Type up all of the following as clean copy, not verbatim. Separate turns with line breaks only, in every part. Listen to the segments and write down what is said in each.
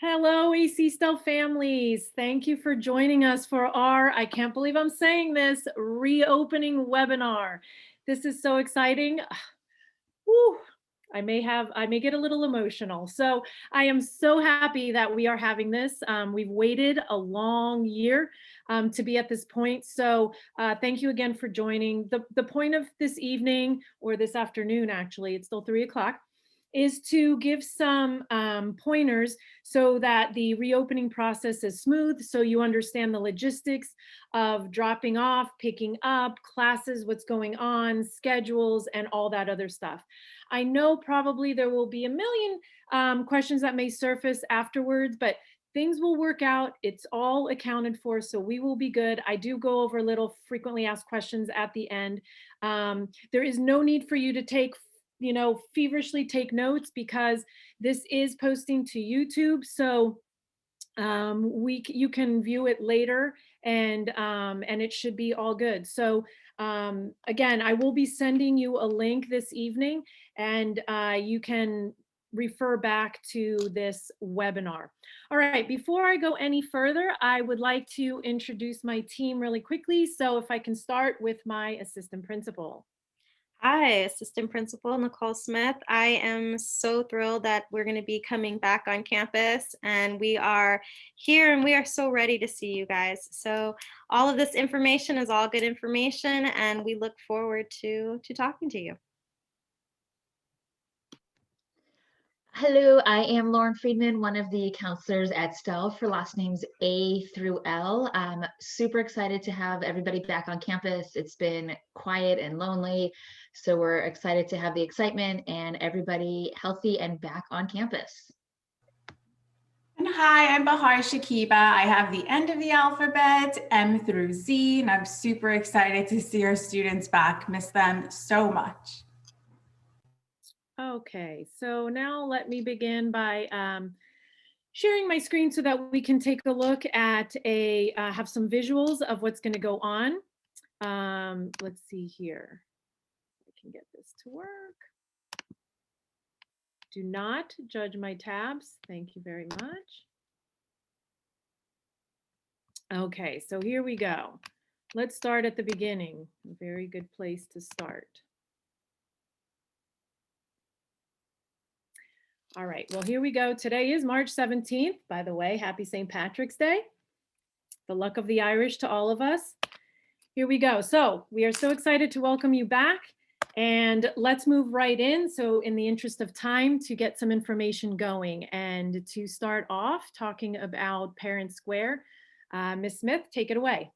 Hello, AC Stell families. Thank you for joining us for our, I can't believe I'm saying this, reopening webinar. This is so exciting. Whew, I may get a little emotional. So I am so happy that we are having this. We've waited a long year to be at this point. So thank you again for joining. The point of this evening, or this afternoon, actually, it's still 3 o'clock, is to give some pointers so that the reopening process is smooth, so you understand the logistics of dropping off, picking up, classes, what's going on, schedules, and all that other stuff. I know probably there will be a million questions that may surface afterwards, but things will work out. It's all accounted for, so we will be good. I do go over little frequently asked questions at the end. There is no need for you to feverishly take notes, because this is posting to YouTube. So you can view it later, and it should be all good. So again, I will be sending you a link this evening, and you can refer back to this webinar. All right, before I go any further, I would like to introduce my team really quickly. So if I can start with my assistant principal.
Hi, Assistant Principal Nicole Smith. I am so thrilled that we're going to be coming back on campus and we are here and we are so ready to see you guys. So all of this information is all good information and we look forward to talking to you.
Hello, I am Lauren Friedman, one of the counselors at Stell for last names A through L. I'm super excited to have everybody back on campus. It's been quiet and lonely, so we're excited to have the excitement and everybody healthy and back on campus.
And hi, I'm Bahar Shakiba. I have the end of the alphabet, M through Z, and I'm super excited to see our students back. Miss them so much.
Okay, so now let me begin by sharing my screen so that we can take a look at have some visuals of what's going to go on. Let's see here. I can get this to work. Do not judge my tabs. Thank you very much. Okay, so here we go. Let's start at the beginning. A very good place to start. All right, well, here we go. Today is March 17th, by the way. Happy St. Patrick's Day. The luck of the Irish to all of us. Here we go. So we are so excited to welcome you back, and let's move right in. So in the interest of time, to get some information going and to start off talking about Parent Square, Ms. Smith, take it away.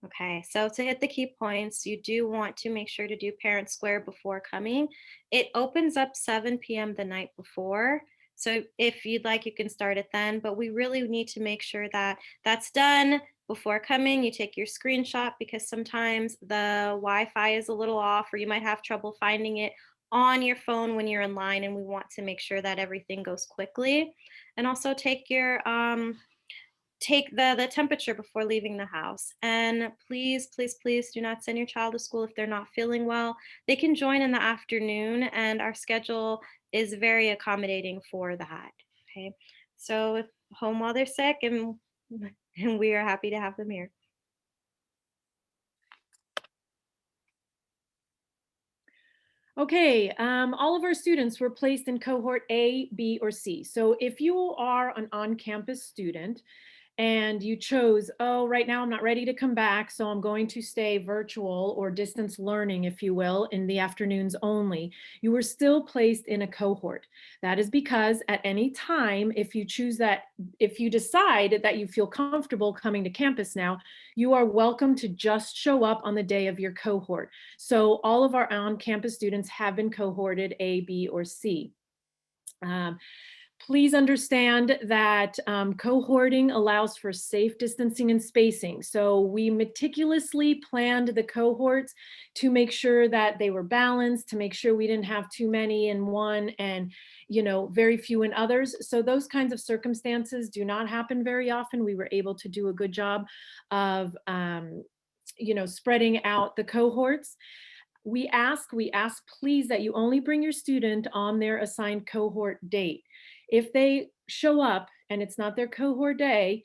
Okay, so to hit the key points, you do want to make sure to do Parent Square before coming. It opens up 7 p.m. the night before. So if you'd like, you can start it then, but we really need to make sure that that's done before coming. You take your screenshot because sometimes the Wi-Fi is a little off or you might have trouble finding it on your phone when you're in line, and we want to make sure that everything goes quickly. And also take the temperature before leaving the house, and please do not send your child to school if they're not feeling well. They can join in the afternoon and our schedule is very accommodating for that. Okay, so home while they're sick, and we are happy to have them here.
Okay, all of our students were placed in cohort A, B, or C. So if you are an on-campus student and you chose, oh, right now I'm not ready to come back, so I'm going to stay virtual or distance learning, if you will, in the afternoons only, you were still placed in a cohort. That is because at any time, if you decide that you feel comfortable coming to campus now, you are welcome to just show up on the day of your cohort. So all of our on-campus students have been cohorted A, B, or C. Please understand that cohorting allows for safe distancing and spacing. So we meticulously planned the cohorts to make sure that they were balanced, to make sure we didn't have too many in one and very few in others. So those kinds of circumstances do not happen very often. We were able to do a good job of spreading out the cohorts. We ask please that you only bring your student on their assigned cohort date. If they show up and it's not their cohort day,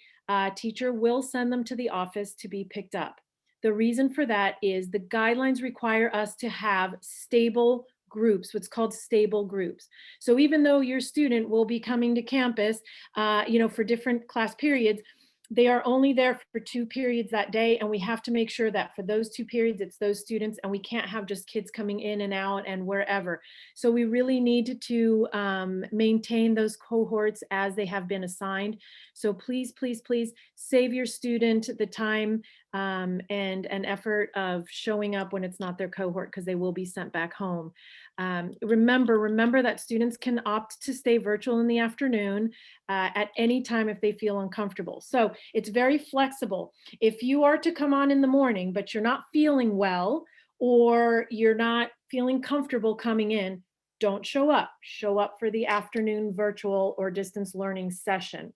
teacher will send them to the office to be picked up. The reason for that is the guidelines require us to have stable groups, what's called stable groups. So even though your student will be coming to campus, for different class periods, they are only there for 2 periods that day, and we have to make sure that for those 2 periods, it's those students, and we can't have just kids coming in and out and wherever. So we really need to maintain those cohorts as they have been assigned. So please, please, please save your student the time and effort of showing up when it's not their cohort, because they will be sent back home. Remember that students can opt to stay virtual in the afternoon at any time if they feel uncomfortable. So it's very flexible. If you are to come on in the morning, but you're not feeling well, or you're not feeling comfortable coming in, don't show up. Show up for the afternoon virtual or distance learning session.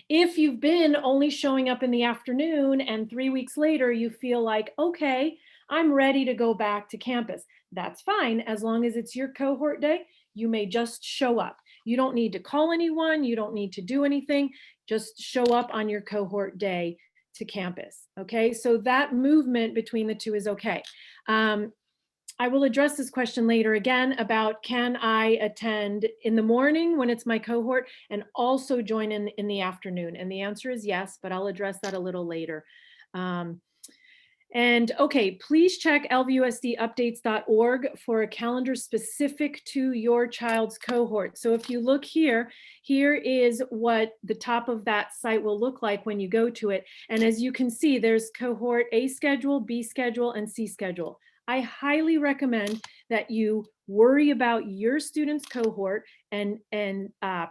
If you've been only showing up in the afternoon and 3 weeks later you feel like, okay, I'm ready to go back to campus, that's fine. As long as it's your cohort day, you may just show up. You don't need to call anyone. You don't need to do anything. Just show up on your cohort day to campus. Okay, so that movement between the two is okay. I will address this question later again about, can I attend in the morning when it's my cohort and also join in the afternoon? And the answer is yes, but I'll address that a little later. And okay, please check lvusdupdates.org for a calendar specific to your child's cohort. So if you look here, here is what the top of that site will look like when you go to it. And as you can see, there's cohort A schedule, B schedule, and C schedule. I highly recommend that you worry about your student's cohort and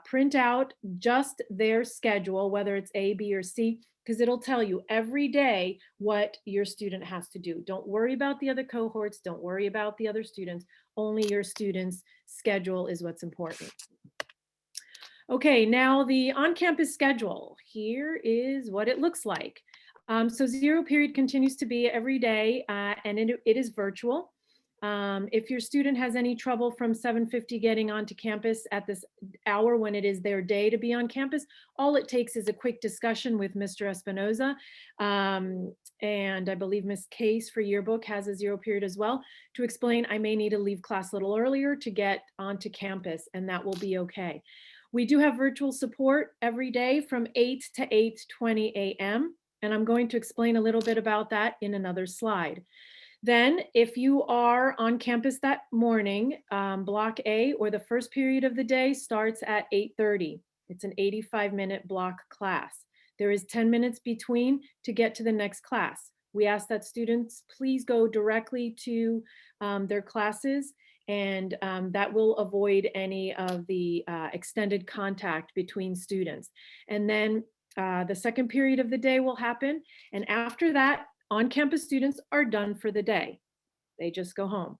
print out just their schedule, whether it's A, B, or C, because it'll tell you every day what your student has to do. Don't worry about the other cohorts. Don't worry about the other students. Only your student's schedule is what's important. Okay, now the on-campus schedule. Here is what it looks like. So zero period continues to be every day, and it is virtual. If your student has any trouble from 7:50 getting onto campus at this hour when it is their day to be on campus, all it takes is a quick discussion with Mr. Espinoza. And I believe Ms. Case for yearbook has a zero period as well, to explain I may need to leave class a little earlier to get onto campus, and that will be okay. We do have virtual support every day from 8 to 8:20 a.m. And I'm going to explain a little bit about that in another slide. Then if you are on campus that morning, block A or the first period of the day starts at 8:30. It's an 85-minute block class. There is 10 minutes between to get to the next class. We ask that students please go directly to their classes, and that will avoid any of the extended contact between students. And then the second period of the day will happen. And after that, on-campus students are done for the day. They just go home.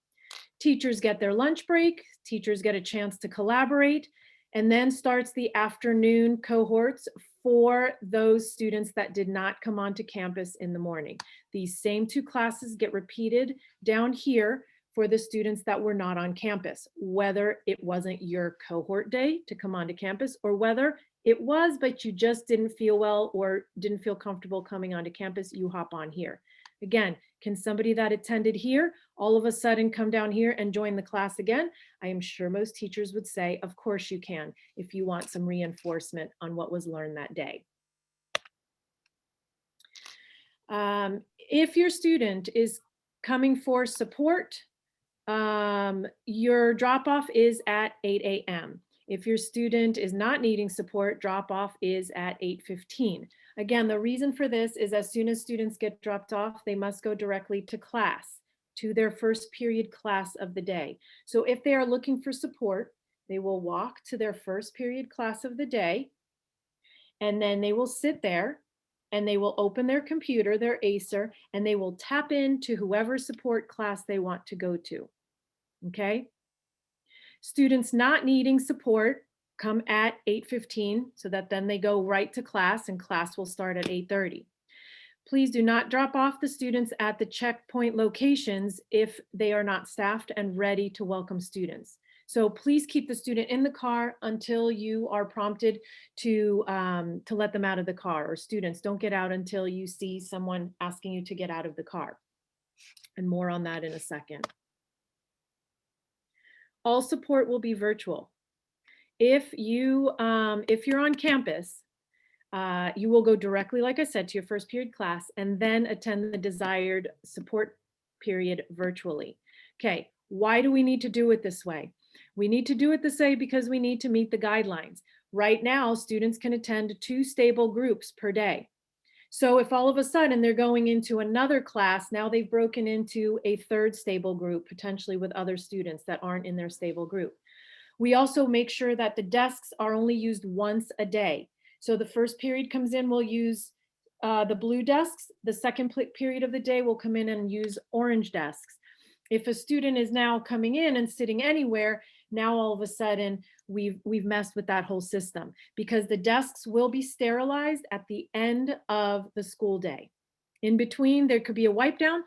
Teachers get their lunch break. Teachers get a chance to collaborate. And then starts the afternoon cohorts for those students that did not come onto campus in the morning. These same 2 classes get repeated down here for the students that were not on campus, whether it wasn't your cohort day to come onto campus, or whether it was, but you just didn't feel well or didn't feel comfortable coming onto campus, you hop on here. Again, can somebody that attended here all of a sudden come down here and join the class again? I am sure most teachers would say, of course you can, if you want some reinforcement on what was learned that day. If your student is coming for support, your drop-off is at 8 a.m. If your student is not needing support, drop-off is at 8:15. Again, the reason for this is as soon as students get dropped off, they must go directly to class, to their first period class of the day. So if they are looking for support, they will walk to their first period class of the day, and then they will sit there and they will open their computer, their Acer, and they will tap into whoever support class they want to go to. Okay? Students not needing support come at 8:15 so that then they go right to class, and class will start at 8:30. Please do not drop off the students at the checkpoint locations if they are not staffed and ready to welcome students. So please keep the student in the car until you are prompted to let them out of the car, or students don't get out until you see someone asking you to get out of the car. And more on that in a second. All support will be virtual. If you're on campus, you will go directly, like I said, to your first period class and then attend the desired support period virtually. Okay, why do we need to do it this way? We need to do it this way because we need to meet the guidelines. Right now, students can attend 2 stable groups per day. So if all of a sudden they're going into another class, now they've broken into a 3rd stable group, potentially with other students that aren't in their stable group. We also make sure that the desks are only used once a day. So the first period comes in, we'll use the blue desks. The second period of the day will come in and use orange desks. If a student is now coming in and sitting anywhere, now all of a sudden we've messed with that whole system, because the desks will be sterilized at the end of the school day. In between, there could be a wipe down,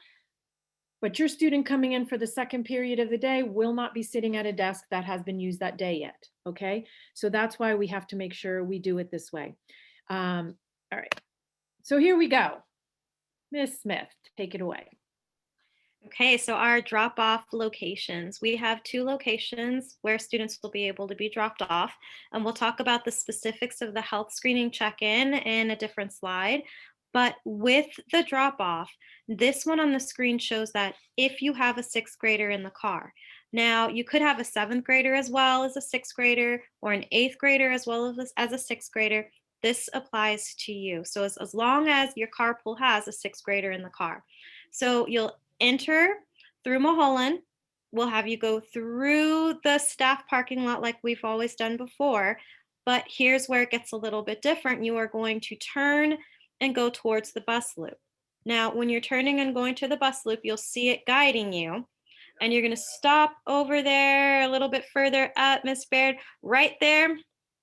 but your student coming in for the second period of the day will not be sitting at a desk that has been used that day yet, okay? So that's why we have to make sure we do it this way. All right, so here we go. Ms. Smith, take it away.
Okay, so our drop-off locations. We have 2 locations where students will be able to be dropped off, and we'll talk about the specifics of the health screening check-in in a different slide. But with the drop-off, this one on the screen shows that if you have a 6th grader in the car. Now, you could have a 7th grader as well as a 6th grader, or an 8th grader as well as a 6th grader. This applies to you. So as long as your carpool has a 6th grader in the car. So you'll enter through Mulholland. We'll have you go through the staff parking lot like we've always done before. But here's where it gets a little bit different. You are going to turn and go towards the bus loop. Now, when you're turning and going to the bus loop, you'll see it guiding you. And you're going to stop over there a little bit further up, Miss Baird, right there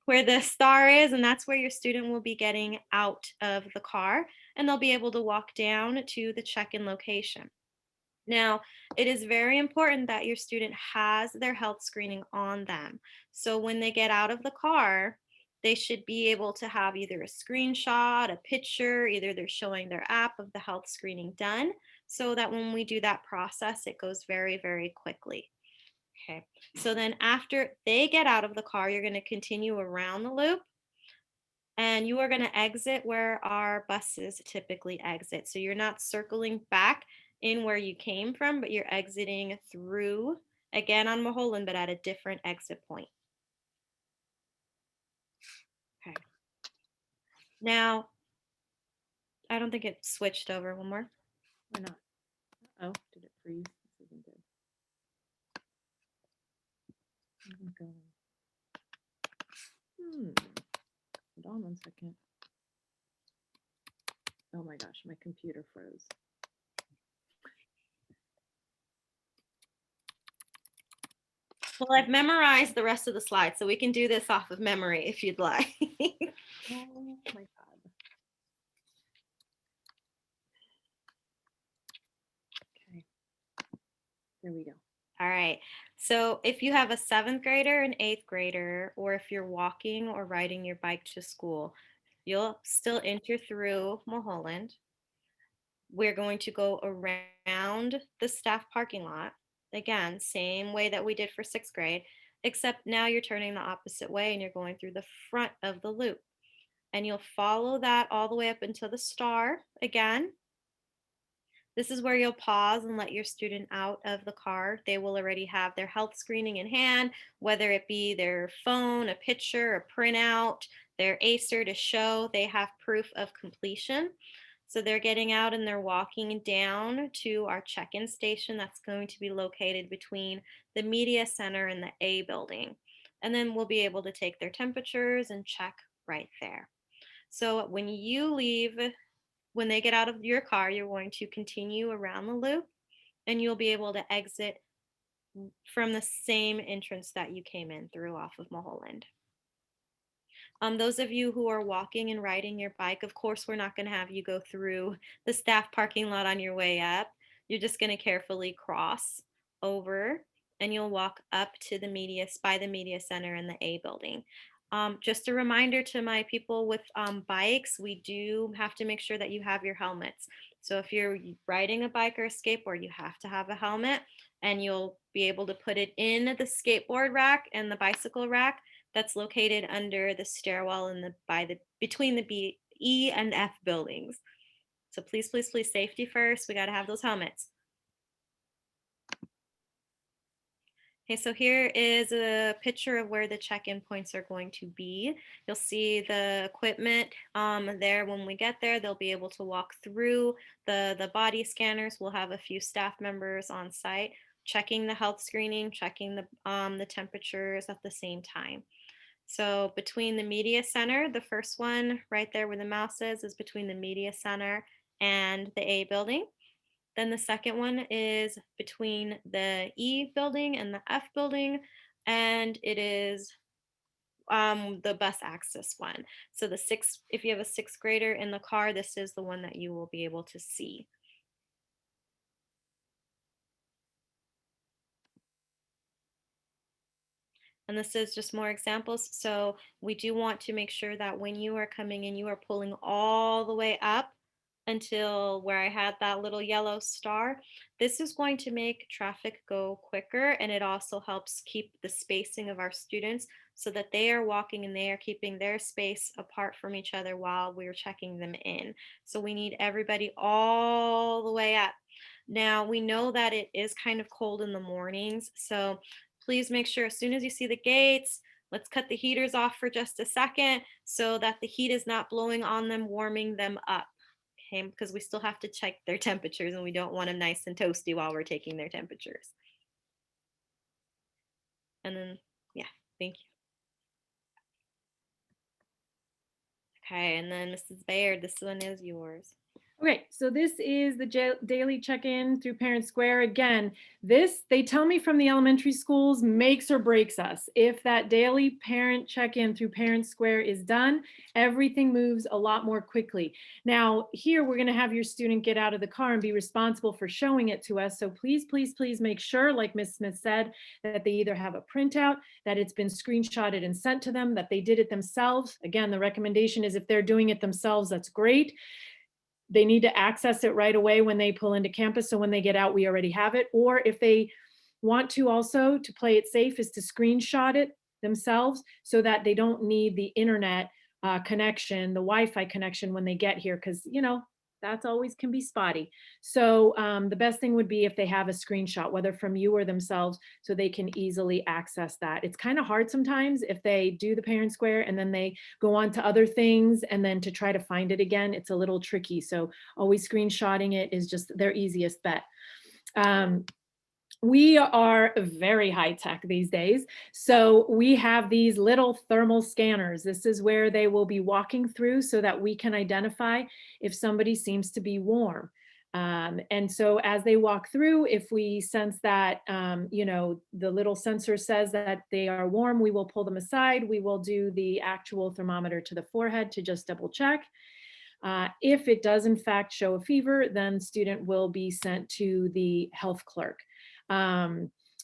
where the star is. And that's where your student will be getting out of the car. And they'll be able to walk down to the check-in location. Now, it is very important that your student has their health screening on them. So when they get out of the car, they should be able to have either a screenshot, a picture, either they're showing their app of the health screening done, so that when we do that process, it goes very, very quickly. Okay, so then after they get out of the car, you're going to continue around the loop. And you are going to exit where our buses typically exit. So you're not circling back in where you came from, but you're exiting through again on Mulholland, but at a different exit point. Okay. Now, I don't think it switched over. One more.
Why not? Oh, did it freeze? This isn't good. Isn't going. Hold on one second. Oh my gosh, my computer froze.
Well, I've memorized the rest of the slides, so we can do this off of memory if you'd like.
Oh my God. Okay. There we go.
All right. So if you have a 7th grader, an 8th grader, or if you're walking or riding your bike to school, you'll still enter through Mulholland. We're going to go around the staff parking lot. Again, same way that we did for 6th grade, except now you're turning the opposite way and you're going through the front of the loop. And you'll follow that all the way up until the star again. This is where you'll pause and let your student out of the car. They will already have their health screening in hand, whether it be their phone, a picture, a printout, their ACER to show they have proof of completion. So they're getting out and they're walking down to our check-in station that's going to be located between the media center and the A building. And then we'll be able to take their temperatures and check right there. So when you leave, when they get out of your car, you're going to continue around the loop and you'll be able to exit from the same entrance that you came in through off of Mulholland. Those of you who are walking and riding your bike, of course, we're not going to have you go through the staff parking lot on your way up. You're just going to carefully cross over and you'll walk up to the by the media center in the A building. Just a reminder to my people with bikes, we do have to make sure that you have your helmets. So if you're riding a bike or a skateboard, you have to have a helmet, and you'll be able to put it in the skateboard rack and the bicycle rack that's located under the stairwell in between the E and F buildings. So please, please, please, safety first. We got to have those helmets. Okay, so here is a picture of where the check-in points are going to be. You'll see the equipment there. When we get there, they'll be able to walk through the body scanners. We'll have a few staff members on site checking the health screening, checking the temperatures at the same time. So between the media center, the first one right there where the mouse is between the media center and the A building. Then the second one is between the E building and the F building, and it is the bus access one. So if you have a sixth grader in the car, this is the one that you will be able to see. And this is just more examples. So we do want to make sure that when you are coming in, you are pulling all the way up until where I had that little yellow star. This is going to make traffic go quicker, and it also helps keep the spacing of our students so that they are walking and they are keeping their space apart from each other while we're checking them in. So we need everybody all the way up. Now we know that it is kind of cold in the mornings, so please make sure as soon as you see the gates, let's cut the heaters off for just a second so that the heat is not blowing on them, warming them up. Okay, because we still have to check their temperatures and we don't want them nice and toasty while we're taking their temperatures. And then, yeah, thank you. Okay, and then Mrs. Baird, this one is yours.
Okay, so this is the daily check-in through Parent Square. Again, this, they tell me from the elementary schools, makes or breaks us. If that daily parent check-in through Parent Square is done, everything moves a lot more quickly. Now, here we're gonna have your student get out of the car and be responsible for showing it to us. So please, please, please make sure, like Ms. Smith said, that they either have a printout, that it's been screenshotted and sent to them, that they did it themselves. Again, the recommendation is if they're doing it themselves, that's great. They need to access it right away when they pull into campus. So when they get out, we already have it. Or if they want to also, to play it safe, is to screenshot it themselves so that they don't need the internet connection, the Wi-Fi connection when they get here, because, you know, that's always can be spotty. So the best thing would be if they have a screenshot, whether from you or themselves, so they can easily access that. It's kind of hard sometimes if they do the Parent Square and then they go on to other things and then to try to find it again, it's a little tricky. So always screenshotting it is just their easiest bet. We are very high tech these days. So we have these little thermal scanners. This is where they will be walking through so that we can identify if somebody seems to be warm. And so as they walk through, if we sense that, you know, the little sensor says that they are warm, we will pull them aside. We will do the actual thermometer to the forehead to just double check. If it does in fact show a fever, then student will be sent to the health clerk.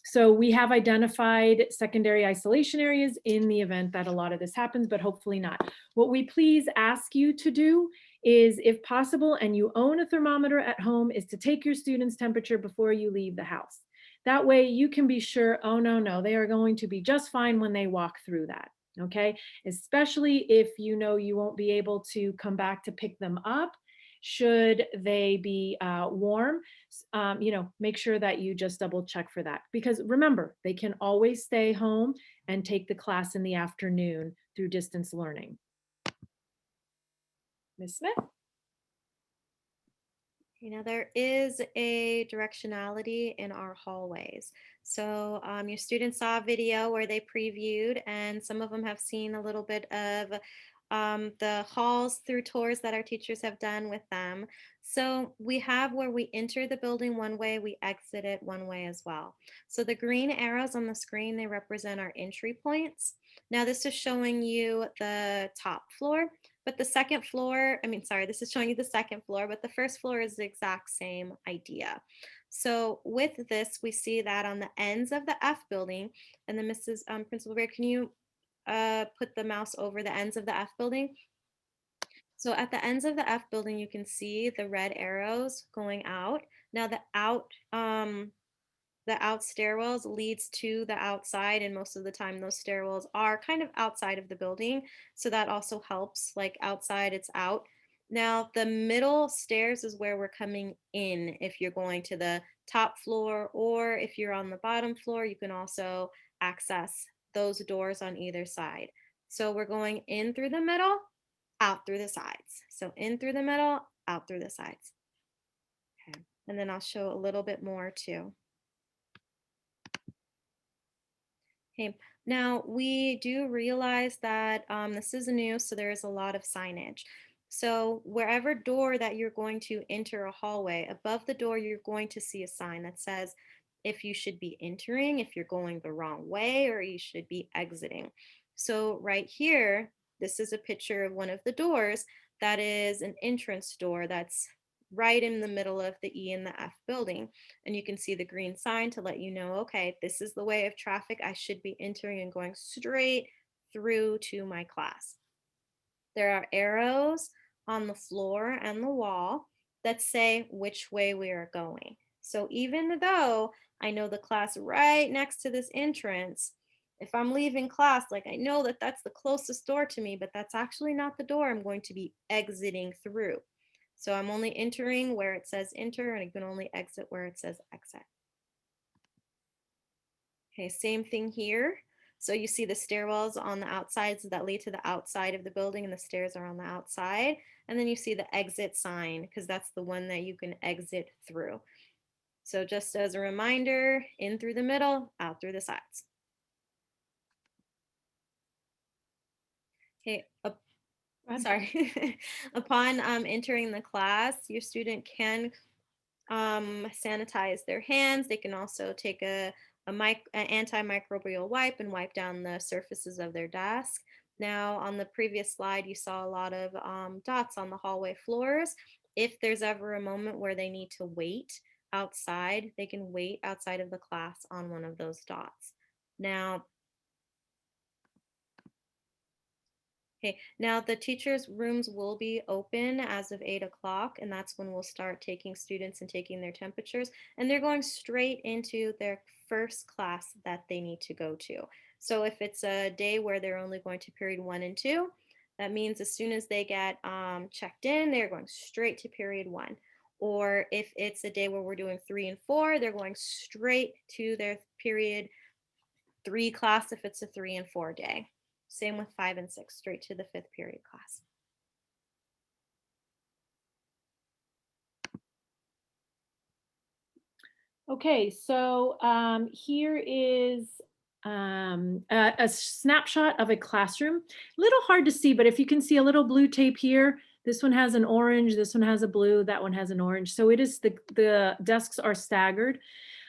So we have identified secondary isolation areas in the event that a lot of this happens, but hopefully not. What we please ask you to do is, if possible, and you own a thermometer at home, is to take your student's temperature before you leave the house. That way you can be sure, oh no, they are going to be just fine when they walk through that. Okay, especially if you know you won't be able to come back to pick them up should they be warm. You know, make sure that you just double check for that, because remember, they can always stay home and take the class in the afternoon through distance learning. Ms. Smith?
You know, there is a directionality in our hallways. So your students saw a video where they previewed, and some of them have seen a little bit of the halls through tours that our teachers have done with them. So we have where we enter the building one way, we exit it one way as well. So the green arrows on the screen, they represent our entry points. Now this is showing you the top floor, but the second floor, this is showing you the second floor, but the first floor is the exact same idea. So with this, we see that on the ends of the F building, and then Mrs. Principal Bear, can you put the mouse over the ends of the F building? So at the ends of the F building, you can see the red arrows going out. Now the out stairwells leads to the outside, and most of the time those stairwells are kind of outside of the building. So that also helps, like outside it's out. Now the middle stairs is where we're coming in if you're going to the top floor, or if you're on the bottom floor, you can also access those doors on either side. So we're going in through the middle, out through the sides. So in through the middle, out through the sides. Okay. And then I'll show a little bit more too. Okay, now we do realize that this is new, so there is a lot of signage. So wherever door that you're going to enter a hallway, above the door, you're going to see a sign that says if you should be entering, if you're going the wrong way, or you should be exiting. So right here, this is a picture of one of the doors that is an entrance door that's right in the middle of the E and the F building. And you can see the green sign to let you know, okay, this is the way of traffic. I should be entering and going straight through to my class. There are arrows on the floor and the wall that say which way we are going. So even though I know the class right next to this entrance, if I'm leaving class, like I know that that's the closest door to me, but that's actually not the door I'm going to be exiting through. So I'm only entering where it says enter, and I can only exit where it says exit. Okay, same thing here. So you see the stairwells on the outsides that lead to the outside of the building, and the stairs are on the outside. And then you see the exit sign, because that's the one that you can exit through. So just as a reminder, in through the middle, out through the sides. Okay, sorry. Upon entering the class, your student can sanitize their hands. They can also take an antimicrobial wipe and wipe down the surfaces of their desk. Now, on the previous slide, you saw a lot of dots on the hallway floors. If there's ever a moment where they need to wait outside, they can wait outside of the class on one of those dots. Now, okay, now the teachers' rooms will be open as of 8 o'clock, and that's when we'll start taking students and taking their temperatures, and they're going straight into their first class that they need to go to. So if it's a day where they're only going to period 1 and 2, that means as soon as they get checked in, they're going straight to period 1. Or if it's a day where we're doing 3 and 4, they're going straight to their period 3 class if it's a 3 and 4 day. Same with 5 and 6, straight to the 5th period class.
Okay, so here is a snapshot of a classroom. A little hard to see, but if you can see a little blue tape here, this one has an orange, this one has a blue, that one has an orange. So it is the desks are staggered.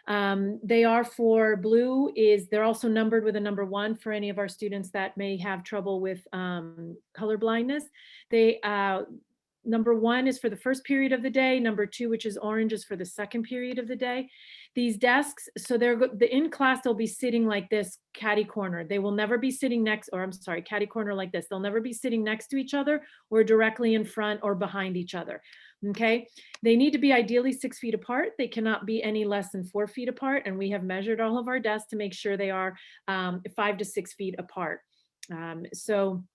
They are for blue they're also numbered with a number 1 for any of our students that may have trouble with color blindness. Number 1 is for the first period of the day. Number 2, which is orange, is for the second period of the day. These desks, so in class, they'll be sitting like this, catty corner. They will never be sitting catty corner like this. They'll never be sitting next to each other or directly in front or behind each other. Okay, they need to be ideally 6 feet apart. They cannot be any less than 4 feet apart. And we have measured all of our desks to make sure they are 5 to 6 feet apart. So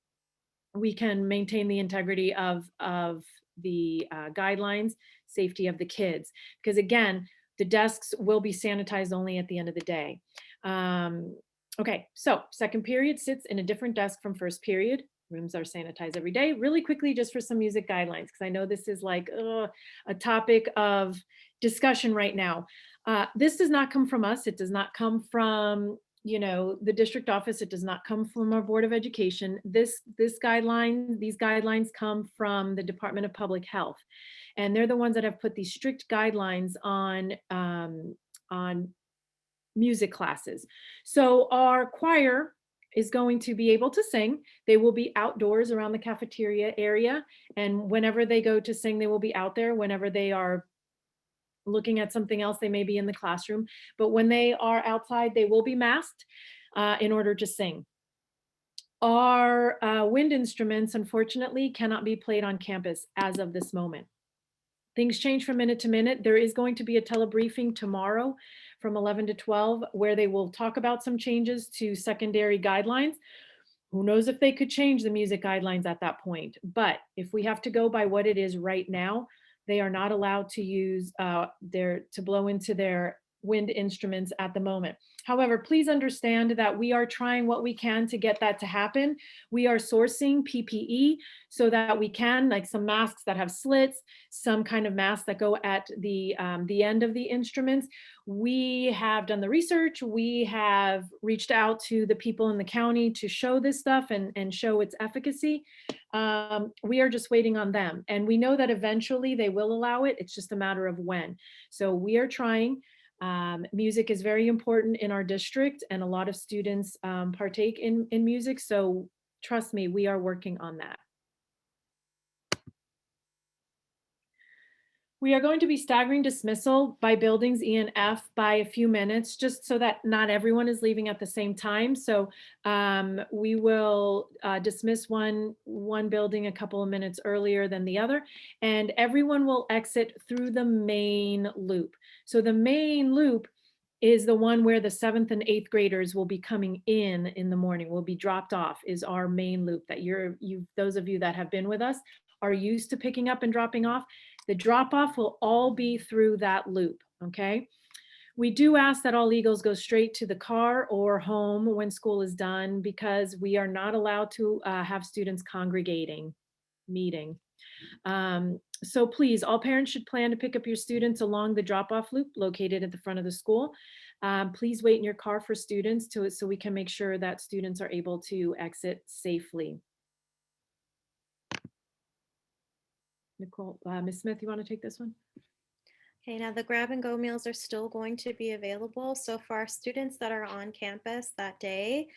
we can maintain the integrity of the guidelines, safety of the kids. Because again, the desks will be sanitized only at the end of the day. Okay, so second period sits in a different desk from first period. Rooms are sanitized every day. Really quickly, just for some music guidelines, because I know this is like a topic of discussion right now. This does not come from us. It does not come from the district office. It does not come from our Board of Education. These guidelines come from the Department of Public Health. And they're the ones that have put these strict guidelines on music classes. So our choir is going to be able to sing. They will be outdoors around the cafeteria area. And whenever they go to sing, they will be out there. Whenever they are looking at something else, they may be in the classroom. But when they are outside, they will be masked in order to sing. Our wind instruments, unfortunately, cannot be played on campus as of this moment. Things change from minute to minute. There is going to be a telebriefing tomorrow from 11 to 12 where they will talk about some changes to secondary guidelines. Who knows if they could change the music guidelines at that point. But if we have to go by what it is right now, they are not allowed to use to blow into their wind instruments at the moment. However, please understand that we are trying what we can to get that to happen. We are sourcing PPE so that we can, like some masks that have slits, some kind of masks that go at the end of the instruments. We have done the research. We have reached out to the people in the county to show this stuff and show its efficacy. We are just waiting on them. And we know that eventually they will allow it. It's just a matter of when. So we are trying. Music is very important in our district, and a lot of students partake in music. So trust me, we are working on that. We are going to be staggering dismissal by buildings E and F by a few minutes, just so that not everyone is leaving at the same time. So we will dismiss one building a couple of minutes earlier than the other, and everyone will exit through the main loop. So the main loop is the one where the 7th and 8th graders will be coming in the morning, will be dropped off, is our main loop that those of you that have been with us are used to picking up and dropping off. The drop off will all be through that loop, okay? We do ask that all Eagles go straight to the car or home when school is done, because we are not allowed to have students congregating, meeting. So please, all parents should plan to pick up your students along the drop-off loop located at the front of the school. Please wait in your car for students so we can make sure that students are able to exit safely. Nicole, Ms. Smith, you want to take this one?
Okay, now the grab and go meals are still going to be available. So for our students that are on campus that day,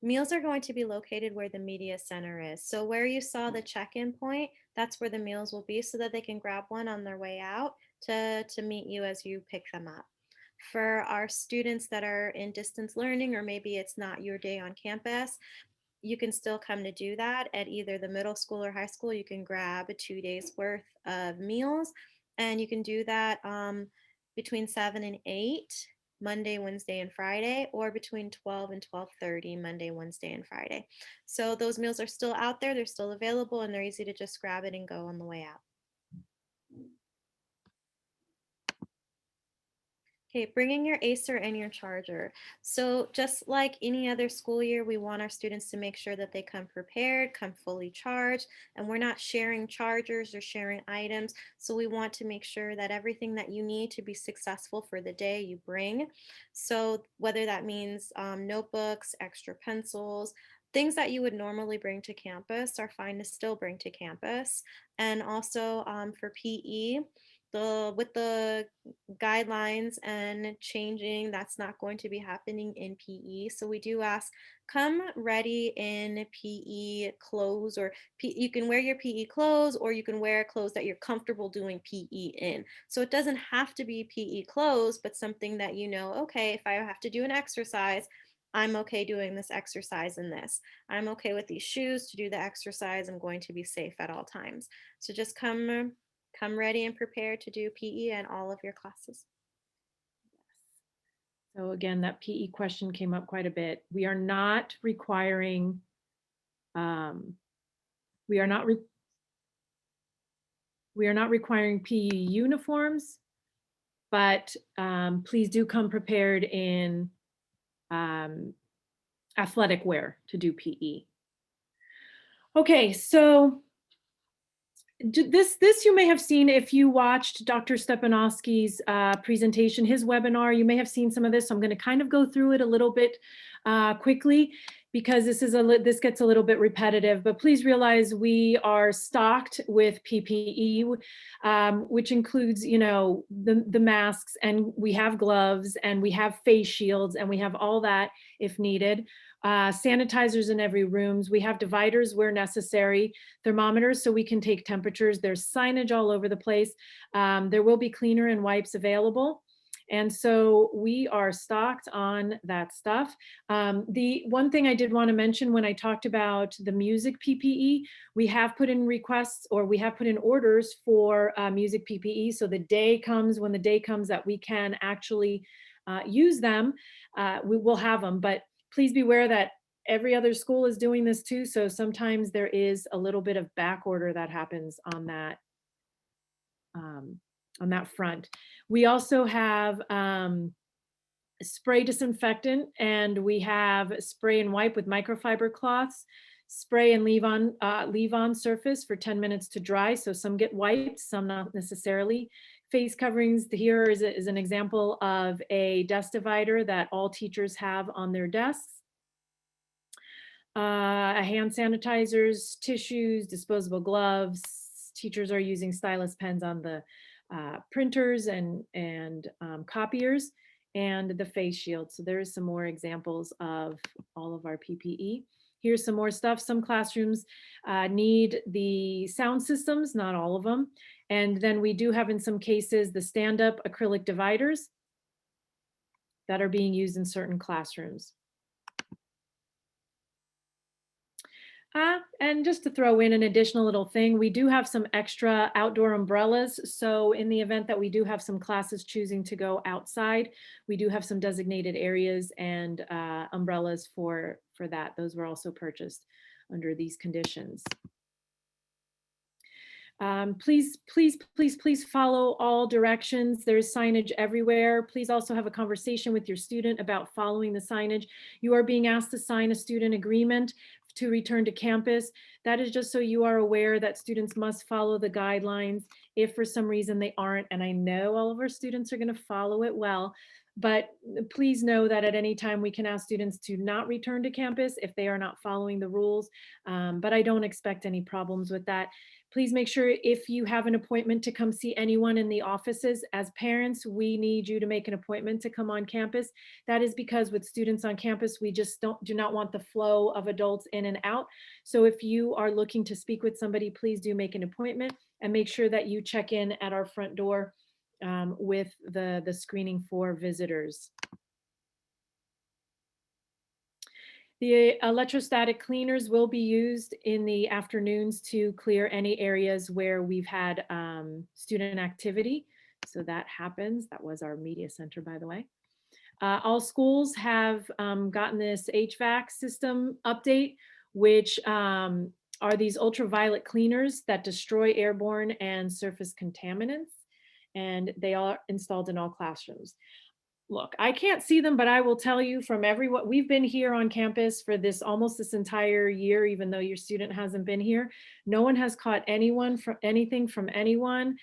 meals are going to be located where the media center is. So where you saw the check-in point, that's where the meals will be, so that they can grab one on their way out to meet you as you pick them up. For our students that are in distance learning, or maybe it's not your day on campus, you can still come to do that at either the middle school or high school. You can grab 2 days worth of meals, and you can do that between 7 and 8, Monday, Wednesday, and Friday, or between 12 and 12:30, Monday, Wednesday, and Friday. So those meals are still out there, they're still available, and they're easy to just grab it and go on the way out. Okay, bringing your Acer and your charger. So just like any other school year, we want our students to make sure that they come prepared, come fully charged, and we're not sharing chargers or sharing items. So we want to make sure that everything that you need to be successful for the day you bring. So whether that means notebooks, extra pencils, things that you would normally bring to campus are fine to still bring to campus. And also for PE, with the guidelines and changing, that's not going to be happening in PE. So we do ask, come ready in PE clothes, or you can wear your PE clothes, or you can wear clothes that you're comfortable doing PE in. So it doesn't have to be PE clothes, but something that you know, okay, if I have to do an exercise, I'm okay doing this exercise in this. I'm okay with these shoes to do the exercise. I'm going to be safe at all times. So just come ready and prepared to do PE and all of your classes.
So again, that PE question came up quite a bit. We are not requiring, we are not requiring PE uniforms, but please do come prepared in athletic wear to do PE. Okay, so this you may have seen if you watched Dr. Stepanovsky's presentation, his webinar. You may have seen some of this. So I'm going to kind of go through it a little bit quickly, because this gets a little bit repetitive. But please realize we are stocked with PPE, which includes, you know, the masks, and we have gloves, and we have face shields, and we have all that if needed. sanitizers in every rooms. We have dividers where necessary, thermometers so we can take temperatures. There's signage all over the place. There will be cleaner and wipes available. And so we are stocked on that stuff. The one thing I did want to mention when I talked about the music PPE, we have put in requests, or we have put in orders for music PPE. So the day comes, when the day comes that we can actually use them, we will have them. But please be aware that every other school is doing this too. So sometimes there is a little bit of back order that happens on that front. We also have spray disinfectant, and we have spray and wipe with microfiber cloths, spray and leave on surface for 10 minutes to dry. So some get wiped, some not necessarily. Face coverings, here is an example of a desk divider that all teachers have on their desks. Hand sanitizers, tissues, disposable gloves. Teachers are using stylus pens on the printers and copiers, and the face shield. So there's some more examples of all of our PPE. Here's some more stuff. Some classrooms need the sound systems, not all of them. And then we do have, in some cases, the stand-up acrylic dividers that are being used in certain classrooms. And just to throw in an additional little thing, we do have some extra outdoor umbrellas. So in the event that we do have some classes choosing to go outside, we do have some designated areas and umbrellas for that. Those were also purchased under these conditions. Please follow all directions. There's signage everywhere. Please also have a conversation with your student about following the signage. You are being asked to sign a student agreement to return to campus. That is just so you are aware that students must follow the guidelines. If for some reason they aren't, and I know all of our students are going to follow it well, but please know that at any time we can ask students to not return to campus if they are not following the rules. But I don't expect any problems with that. Please make sure, if you have an appointment to come see anyone in the offices, as parents, we need you to make an appointment to come on campus. That is because with students on campus, we just do not want the flow of adults in and out. So if you are looking to speak with somebody, please do make an appointment and make sure that you check in at our front door with the screening for visitors. The electrostatic cleaners will be used in the afternoons to clear any areas where we've had student activity. So that happens. That was our media center, by the way. All schools have gotten this HVAC system update, which are these ultraviolet cleaners that destroy airborne and surface contaminants, and they are installed in all classrooms. Look, I can't see them, but I will tell you from everyone, we've been here on campus for almost this entire year, even though your student hasn't been here. No one has caught anything from anyone.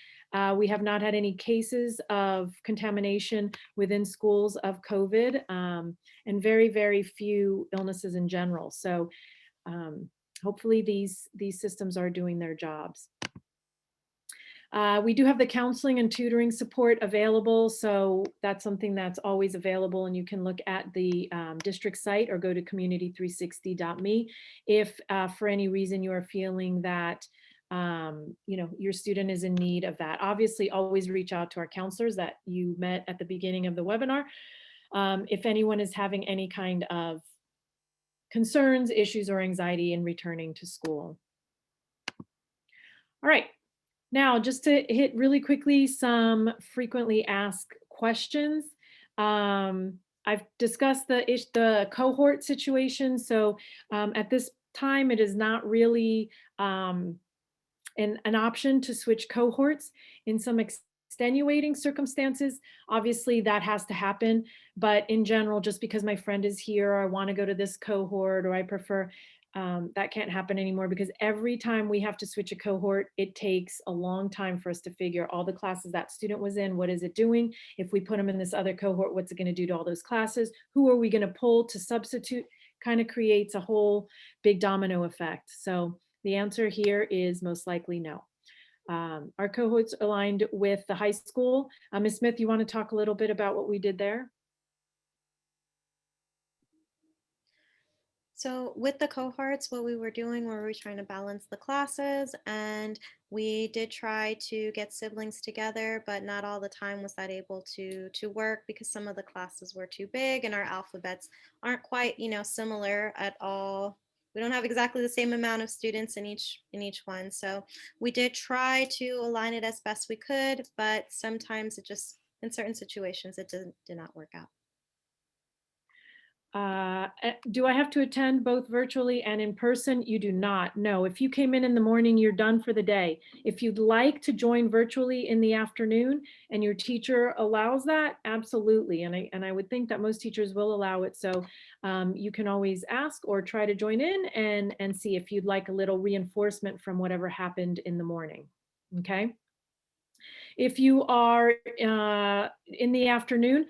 We have not had any cases of contamination within schools of COVID, and very, very few illnesses in general. So hopefully these systems are doing their jobs. We do have the counseling and tutoring support available, so that's something that's always available, and you can look at the district site or go to community360.me if for any reason you are feeling that your student is in need of that. Obviously, always reach out to our counselors that you met at the beginning of the webinar if anyone is having any kind of concerns, issues, or anxiety in returning to school. All right. Now, just to hit really quickly some frequently asked questions. I've discussed the cohort situation. So at this time, it is not really an option to switch cohorts. In some extenuating circumstances, obviously that has to happen. But in general, just because my friend is here, or I want to go to this cohort, or I prefer, that can't happen anymore, because every time we have to switch a cohort, it takes a long time for us to figure all the classes that student was in, what is it doing? If we put them in this other cohort, what's it going to do to all those classes? Who are we going to pull to substitute? Kind of creates a whole big domino effect. So the answer here is most likely no. Our cohorts aligned with the high school. Ms. Smith, you want to talk a little bit about what we did there?
So with the cohorts, what we were doing were we were trying to balance the classes, and we did try to get siblings together, but not all the time was that able to work because some of the classes were too big and our alphabets aren't quite, similar at all. We don't have exactly the same amount of students in each one. So we did try to align it as best we could, but sometimes it just in certain situations it did not work out.
Do I have to attend both virtually and in person? You do not. No, if you came in the morning, you're done for the day. If you'd like to join virtually in the afternoon and your teacher allows that, absolutely. And I would think that most teachers will allow it. So you can always ask or try to join in and see if you'd like a little reinforcement from whatever happened in the morning. Okay. If you are in the afternoon,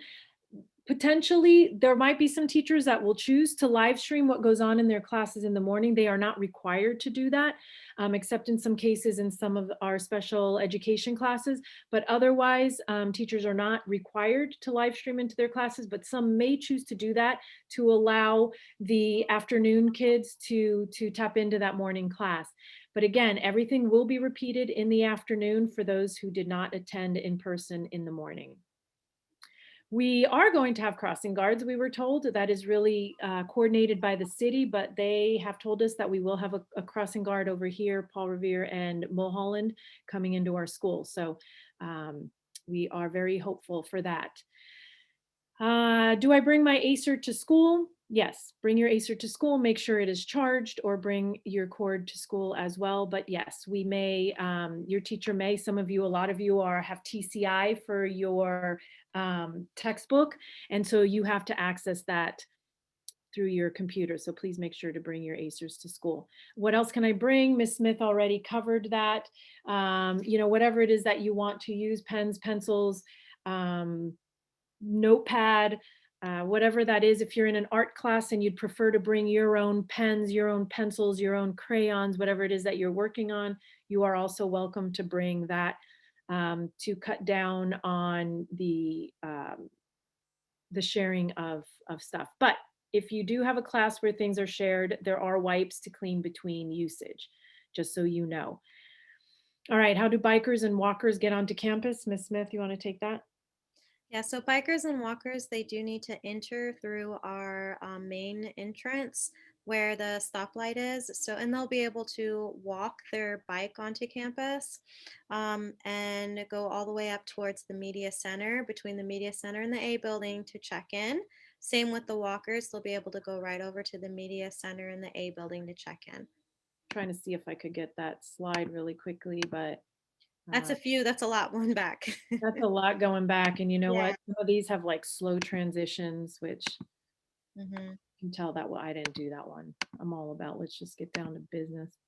potentially there might be some teachers that will choose to live stream what goes on in their classes in the morning. They are not required to do that, except in some cases in some of our special education classes. But otherwise, teachers are not required to live stream into their classes, but some may choose to do that to allow the afternoon kids to tap into that morning class. But again, everything will be repeated in the afternoon for those who did not attend in person in the morning. We are going to have crossing guards, we were told. That is really coordinated by the city, but they have told us that we will have a crossing guard over here, Paul Revere and Mulholland, coming into our school. So we are very hopeful for that. Do I bring my Acer to school? Yes, bring your Acer to school, make sure it is charged, or bring your cord to school as well. But yes, we may, your teacher may, some of you, a lot of you have TCI for your textbook. And so you have to access that through your computer. So please make sure to bring your Acers to school. What else can I bring? Ms. Smith already covered that. Whatever it is that you want to use, pens, pencils, notepad, whatever that is. If you're in an art class and you'd prefer to bring your own pens, your own pencils, your own crayons, whatever it is that you're working on, you are also welcome to bring that to cut down on the sharing of stuff. But if you do have a class where things are shared, there are wipes to clean between usage, just so you know. All right, how do bikers and walkers get onto campus? Ms. Smith, you want to take that?
Yeah, so bikers and walkers, they do need to enter through our main entrance where the stoplight is. So, and they'll be able to walk their bike onto campus and go all the way up towards the media center, between the media center and the A building to check in. Same with the walkers, they'll be able to go right over to the media center and the A building to check in.
Trying to see if I could get that slide really quickly, but
That's that's a lot one back.
that's a lot going back. And you know
Yeah.
what? Some of these have like slow transitions, which
Mm-hmm.
you can tell that, well, I didn't do that one. I'm all about, let's just get down to business.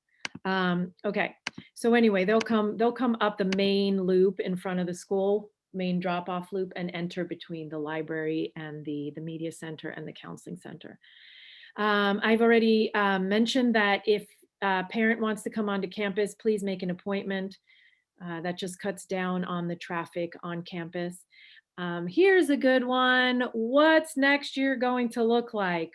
Okay, so anyway, they'll come up the main loop in front of the school, main drop-off loop, and enter between the library and the media center and the counseling center. I've already mentioned that if a parent wants to come onto campus, please make an appointment. That just cuts down on the traffic on campus. Here's a good one. What's next year going to look like?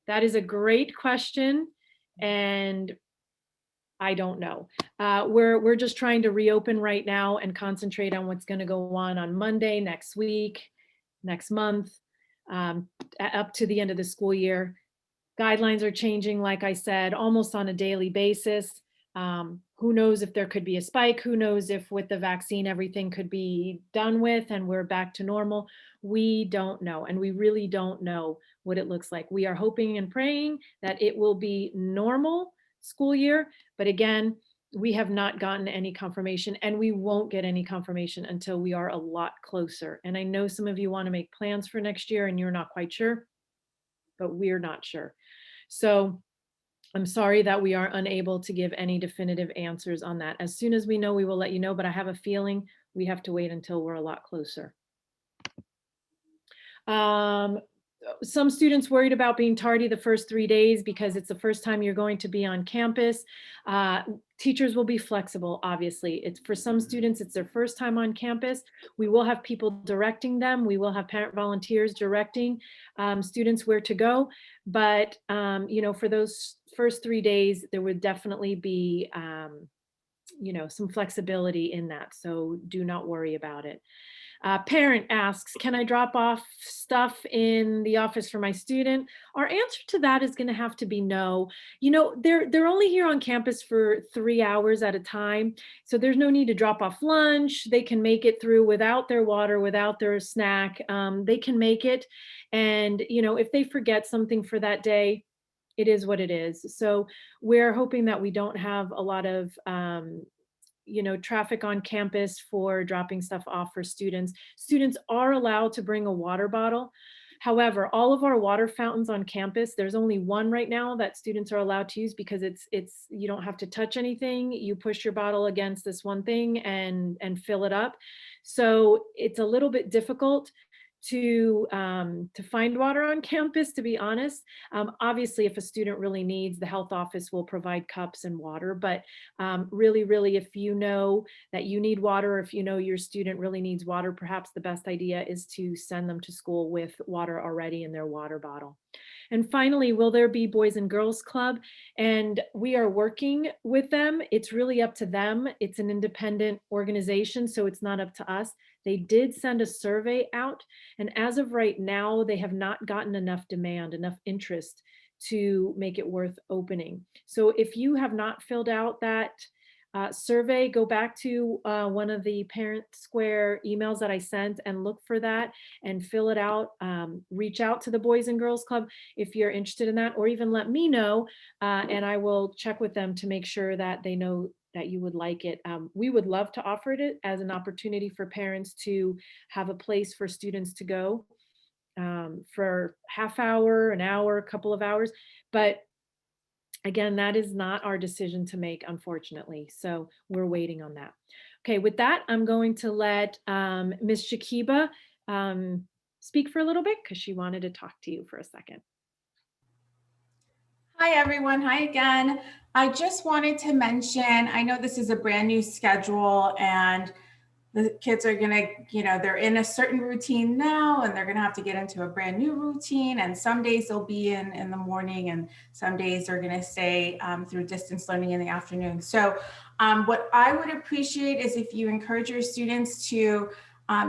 That is a great question, and I don't know. We're just trying to reopen right now and concentrate on what's going to go on Monday, next week, next month, up to the end of the school year. Guidelines are changing, like I said, almost on a daily basis. Who knows if there could be a spike? Who knows if with the vaccine everything could be done with and we're back to normal? We don't know, and we really don't know what it looks like. We are hoping and praying that it will be normal school year, but again, we have not gotten any confirmation, and we won't get any confirmation until we are a lot closer. And I know some of you want to make plans for next year and you're not quite sure, but we're not sure. So I'm sorry that we are unable to give any definitive answers on that. As soon as we know, we will let you know, but I have a feeling we have to wait until we're a lot closer. Some students worried about being tardy the first 3 days because it's the first time you're going to be on campus. Teachers will be flexible, obviously. It's for some students, it's their first time on campus. We will have people directing them. We will have parent volunteers directing students where to go. But, for those first 3 days, there would definitely be, some flexibility in that. So do not worry about it. Parent asks, can I drop off stuff in the office for my student? Our answer to that is going to have to be no. They're only here on campus for 3 hours at a time, so there's no need to drop off lunch. They can make it through without their water, without their snack. They can make it, and if they forget something for that day, it is what it is. So we're hoping that we don't have a lot of traffic on campus for dropping stuff off for students. Students are allowed to bring a water bottle. However, all of our water fountains on campus, there's only one right now that students are allowed to use because it's you don't have to touch anything. You push your bottle against this one thing and fill it up. So it's a little bit difficult to find water on campus, to be honest. Obviously, if a student really needs, the health office will provide cups and water. But really, if you know that you need water, or if you know your student really needs water, perhaps the best idea is to send them to school with water already in their water bottle. And finally, will there be Boys and Girls Club? And we are working with them. It's really up to them. It's an independent organization, so it's not up to us. They did send a survey out, and as of right now, they have not gotten enough demand, enough interest to make it worth opening. So if you have not filled out that survey, go back to one of the Parent Square emails that I sent and look for that and fill it out. Reach out to the Boys and Girls Club if you're interested in that, or even let me know, and I will check with them to make sure that they know that you would like it. We would love to offer it as an opportunity for parents to have a place for students to go for half hour, an hour, a couple of hours. But again, that is not our decision to make, unfortunately. So we're waiting on that. Okay, with that, I'm going to let Ms. Shakiba speak for a little bit because she wanted to talk to you for a second.
Hi, everyone. Hi again. I just wanted to mention, I know this is a brand new schedule and the kids are gonna, they're in a certain routine now and they're gonna have to get into a brand new routine. And some days they'll be in the morning and some days they're gonna stay through distance learning in the afternoon. So what I would appreciate is if you encourage your students to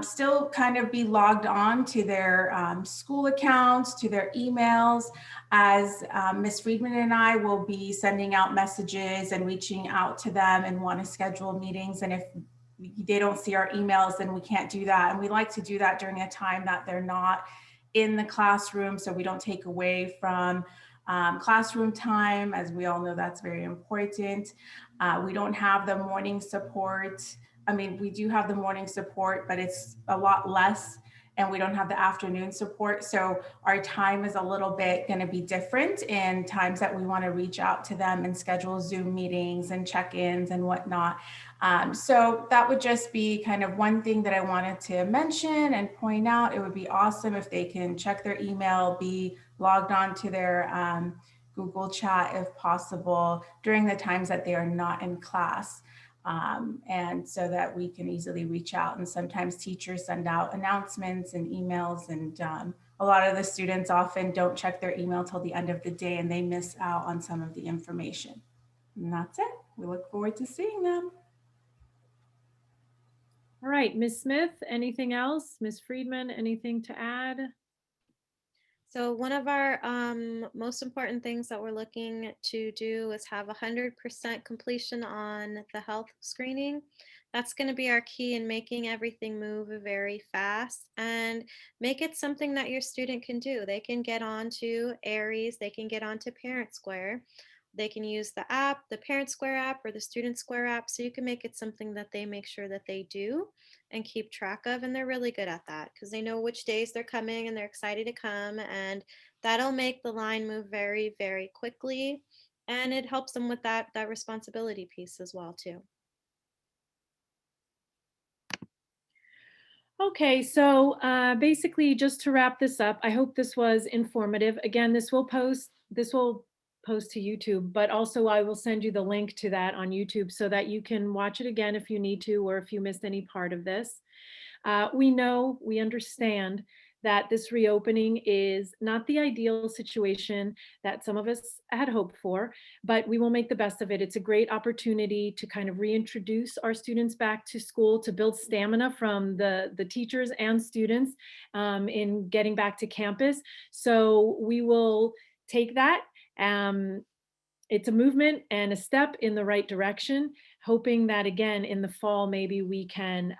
still kind of be logged on to their school accounts, to their emails, as Ms. Friedman and I will be sending out messages and reaching out to them and want to schedule meetings. And if they don't see our emails, then we can't do that. And we like to do that during a time that they're not in the classroom, so we don't take away from classroom time. As we all know, that's very important. We don't have the morning support. I mean, we do have the morning support, but it's a lot less, and we don't have the afternoon support. So our time is a little bit going to be different in times that we want to reach out to them and schedule Zoom meetings and check-ins and whatnot. So that would just be kind of one thing that I wanted to mention and point out. It would be awesome if they can check their email, be logged on to their Google Chat if possible during the times that they are not in class. And so that we can easily reach out. And sometimes teachers send out announcements and emails, and a lot of the students often don't check their email till the end of the day and they miss out on some of the information. And that's it. We look forward to seeing them.
All right, Ms. Smith, anything else? Ms. Friedman, anything to add?
So one of our most important things that we're looking to do is have 100% completion on the health screening. That's going to be our key in making everything move very fast and make it something that your student can do. They can get onto Aries, they can get onto Parent Square. They can use the app, the Parent Square app or the Student Square app, so you can make it something that they make sure that they do and keep track of. And they're really good at that because they know which days they're coming and they're excited to come. And that'll make the line move very, very quickly. And it helps them with that responsibility piece as well, too.
Okay, so basically just to wrap this up, I hope this was informative. Again, this will post to YouTube, but also I will send you the link to that on YouTube so that you can watch it again if you need to, or if you missed any part of this. We understand that this reopening is not the ideal situation that some of us had hoped for, but we will make the best of it. It's a great opportunity to kind of reintroduce our students back to school, to build stamina from the teachers and students in getting back to campus. So we will take that. It's a movement and a step in the right direction, hoping that again in the fall, maybe we can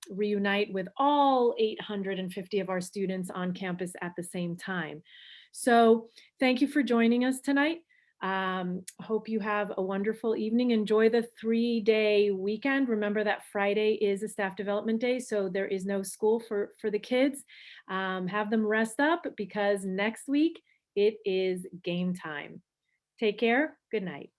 reunite with all 850 of our students on campus at the same time. So thank you for joining us tonight. Hope you have a wonderful evening. Enjoy the 3-day weekend. Remember that Friday is a staff development day, so there is no school for the kids. Have them rest up because next week it is game time. Take care. Good night.